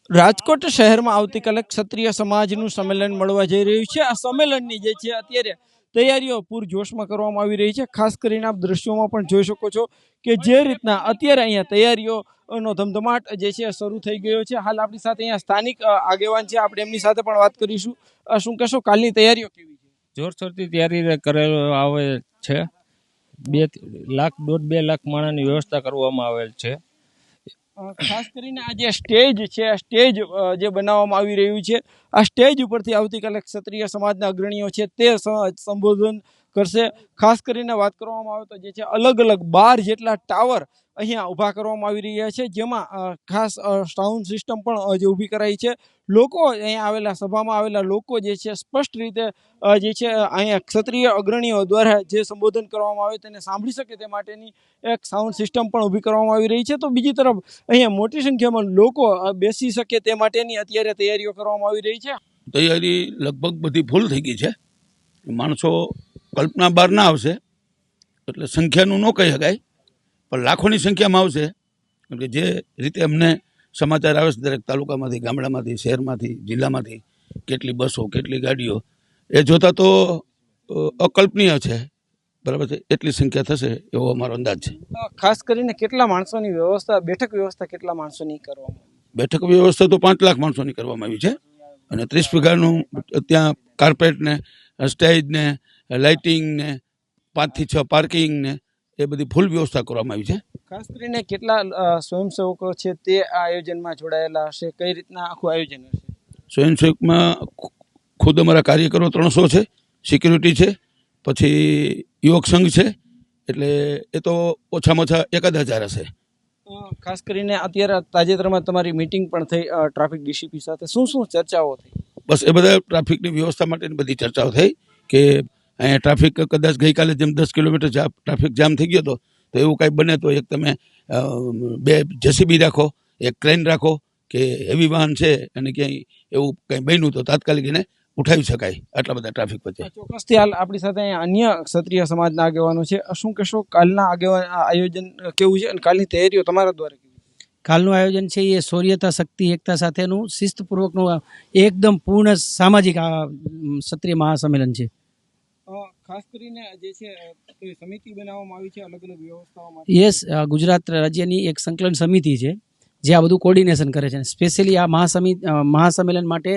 રાજકોટ શહેરમાં આવતીકાલે ક્ષત્રિય સમાજનું સંમેલન મળવા જઈ રહ્યું છે। આ સંમેલનની જે છે અત્યારે તૈયારીઓ પૂરજોશમાં કરવામાં આવી રહી છે। ખાસ કરીને આપ દ્રશ્યોમાં પણ જોઈ શકો છો કે જે રીતના અત્યારે અહીંયા તૈયારીઓનો ધમધમાટ જે છે શરૂ થઈ ગયો છે। હાલ આપણી સાથે અહીંયા સ્થાનિક આગેવાન છે, આપણે એમની સાથે પણ વાત કરીશું। શું કહેશો, કાલની તૈયારીઓ કેવી છે? જોરશોરથી તૈયારી કરેલો આવે છે। 2 લાખ 2.5 લાખ માણસની વ્યવસ્થા કરવામાં આવેલ છે। ખાસ કરીને આ જે સ્ટેજ છે, આ સ્ટેજ જે બનાવવામાં આવી રહ્યું છે, આ સ્ટેજ ઉપરથી આવતીકાલે ક્ષત્રિય સમાજના અગ્રણીઓ છે તે સંબોધન કરશે। ખાસ કરીને વાત કરવામાં આવે તો જે છે અલગ અલગ 12 જેટલા ટાવર અહીંયા ઊભા કરવામાં આવી રહ્યા છે, જેમાં ખાસ સાઉન્ડ સિસ્ટમ પણ જે ઊભી કરાઈ છે। લોકો અહીંયા આવેલા, સભામાં આવેલા લોકો જે છે સ્પષ્ટ રીતે જે છે અહીંયા ક્ષત્રિય અગ્રણીઓ દ્વારા જે સંબોધન કરવામાં આવે તેને સાંભળી શકે તે માટેની એક સાઉન્ડ સિસ્ટમ પણ ઊભી કરવામાં આવી રહી છે। તો બીજી તરફ અહીંયા મોટી સંખ્યામાં લોકો બેસી શકે તે માટેની અત્યારે તૈયારીઓ કરવામાં આવી રહી છે। તૈયારી લગભગ બધી ફૂલ થઈ ગઈ છે। માણસો કલ્પના બહાર ના આવશે, એટલે સંખ્યાનું ન કહી શકાય, પણ લાખોની સંખ્યામાં આવશે। એટલે જે રીતે અમને સમાચાર આવે છે દરેક તાલુકામાંથી, ગામડામાંથી, શહેરમાંથી, જિલ્લામાંથી કેટલી બસો, કેટલી ગાડીઓ, એ જોતા તો અકલ્પનીય છે, બરાબર છે। એટલી સંખ્યા થશે એવો અમારો અંદાજ છે। ખાસ કરીને કેટલા માણસોની વ્યવસ્થા, બેઠક વ્યવસ્થા કેટલા માણસોની કરવામાં? બેઠક વ્યવસ્થા તો 5 લાખ માણસોની કરવામાં આવી છે, અને 30 વીઘાનું ત્યાં કાર્પેટ ને, સ્ટેજ ને, લાઇટિંગ ને, 5 થી 6 પાર્કિંગ ને, એ બધી ફૂલ વ્યવસ્થા કરવામાં આવી છે। ખાસ કરીને કેટલા સ્વયંસેવકો છે તે આ આયોજનમાં જોડાયેલા હશે? કઈ રીતના આખું આયોજન હશે? સ્વયંસેવકમાં ખુદ અમારા કાર્યકરો 300 છે, સિક્યુરિટી છે, પછી યુવક સંઘ છે, એટલે એ તો ઓછામાં ઓછા 1000 હશે। ખાસ કરીને અત્યારે તાજેતરમાં તમારી મીટિંગ પણ થઈ ટ્રાફિક ડીસીપી સાથે, શું ચર્ચાઓ થઈ? બસ એ બધા ટ્રાફિકની વ્યવસ્થા માટેની બધી ચર્ચાઓ થઈ કે અહીંયા ટ્રાફિક કદાચ ગઈકાલે જેમ 10 કિલોમીટર ટ્રાફિક જામ થઈ ગયો હતો, તો એવું કાંઈ બને તો એક તમે 2 જેસીબી રાખો, એક ક્રેન રાખો, કે હેવી વાહન છે અને ક્યાંય એવું કંઈ બન્યું તો તાત્કાલિક એને ઉઠાવી શકાય, આટલા બધા ટ્રાફિક વચ્ચે। ચોક્કસથી હાલ આપણી સાથે અન્ય ક્ષત્રિય સમાજના આગેવાનો છે। શું કહેશો, કાલના આયોજન કેવું છે અને કાલની તૈયારીઓ તમારા દ્વારા કેવી? કાલનું આયોજન છે એ શૌર્યતા, શક્તિ, એકતા સાથેનું શિસ્તપૂર્વકનું એકદમ પૂર્ણ સામાજિક ક્ષત્રિય મહાસંમેલન છે। ખાસ કરીને જે છે સમિતિ બનાવવામાં આવી છે અલગ અલગ વ્યવસ્થાઓ માટે? યસ, ગુજરાત રાજ્યની એક સંકલન સમિતિ છે જે આ બધું કોર્ડિનેશન કરે છે। સ્પેશિયલી આ મહાસંમેલન માટે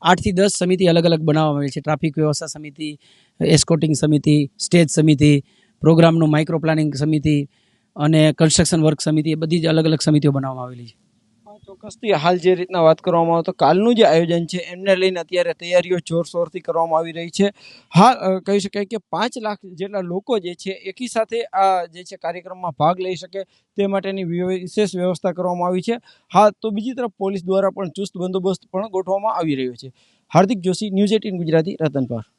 8 થી 10 સમિતિ અલગ અલગ બનાવવામાં આવી છે। ટ્રાફિક વ્યવસ્થા સમિતિ, એસ્કોર્ટિંગ સમિતિ, સ્ટેજ સમિતિ, પ્રોગ્રામનું માઇક્રો પ્લાનિંગ સમિતિ અને કન્સ્ટ્રક્શન વર્ક સમિતિ, એ બધી જ અલગ અલગ સમિતિઓ બનાવવામાં આવેલી છે। ચોક્કસથી હાલ જે રીતના વાત કરવામાં આવે તો કાલનું જે આયોજન છે એમને લઈને અત્યારે તૈયારીઓ જોરશોરથી કરવામાં આવી રહી છે। હા, કહી શકાય કે 5 લાખ જેટલા લોકો જે છે એકી સાથે આ જે છે કાર્યક્રમમાં ભાગ લઈ શકે તે માટેની વિશેષ વ્યવસ્થા કરવામાં આવી છે। હા, તો બીજી તરફ પોલીસ દ્વારા પણ ચુસ્ત બંદોબસ્ત પણ ગોઠવવામાં આવી રહ્યો છે। હાર્દિક જોશી, ન્યૂઝ 18 ગુજરાતી, રતનપર।